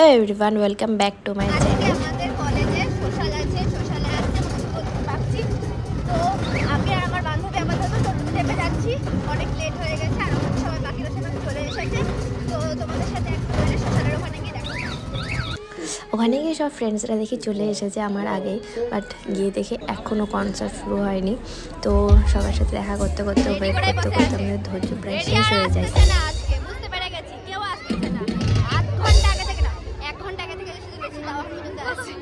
Hello everyone welcome back to my channel. আমাদের কলেজে social আছে ভাবছি তো আমি আর আমার বান্ধবী আপাতত টোটো চেপে যাচ্ছি। অনেক লেট হয়ে গেছে আর আমাদের সবাই বাকিরা সেখানে চলে এসেছে। তো তোমাদের সাথে একটু পরে সোশ্যালের ওখানে গিয়ে দেখা ওখানে গিয়ে সব ফ্রেন্ডসরা দেখি চলে এসেছে আমার আগেই, বাট গিয়ে দেখে এখনও কনসার্ট শুরু হয়নি। তো সবার সাথে দেখা করতে করতে ওয়েট করতে করতে আমাদের ধৈর্য প্রায় শেষ হয়ে যায়। আজকে বুঝতে পেরে গেছি কেউ আসছে না। আধ ঘন্টা আগে থেকে না 1 ঘন্টা আগে থেকে শুধু বেশি যাওয়া পর্যন্ত আসছে।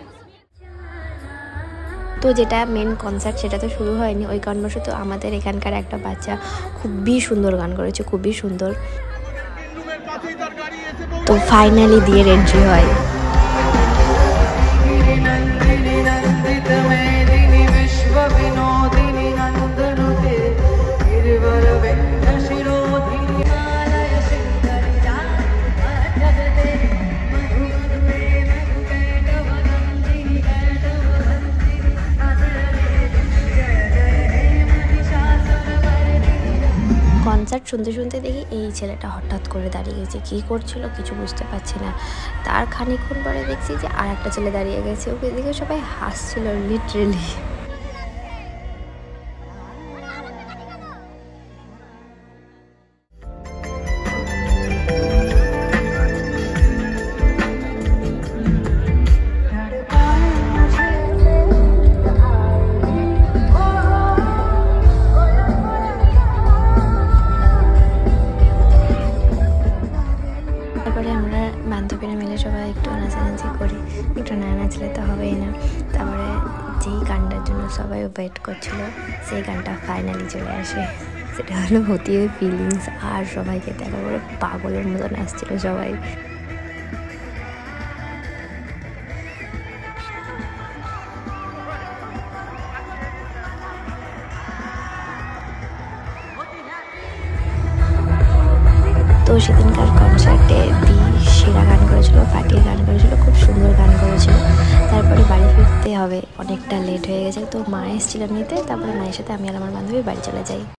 তো যেটা মেন কনসার্ট সেটা তো শুরু হয়নি, ওই কারণবশত আমাদের এখানকার একটা বাচ্চা খুবই সুন্দর গান করেছে, খুবই সুন্দর। তো ফাইনালি দিয়ে এন্ট্রি হয়। কনসার্ট শুনতে শুনতে দেখি এই ছেলেটা হঠাৎ করে দাঁড়িয়ে গেছে, কী করছিল কিছু বুঝতে পারছি না। তার খানিকক্ষণ পরে দেখছি যে আর একটা ছেলে দাঁড়িয়ে গেছে, ওকে দেখে সবাই হাসছিল লিটারেলি। তারপরে আমরা বান্ধবীরা মিলে সবাই একটু নাচানাচি করি, একটু না নাচলে তো হবেই না। তারপরে যেই গানটার জন্য সবাই ওয়েট করছিল সেই গানটা ফাইনালি চলে আসে, সেটা হলো হতিয়ে ফিলিংস। আর সবাইকে দেখা করে পাগলের মতন আসছিল সবাই। তো সেদিনকার কনসার্টে সেরা গান করেছিল, ফাটিয়ে গান করেছিল, খুব সুন্দর গান করেছিল। তারপরে বাড়ি ফিরতে হবে, অনেকটা লেট হয়ে গেছে। তো মা এসেছিল নিতে, তারপরে মায়ের সাথে আমি আর আমার বান্ধবী বাড়ি চলে যাই।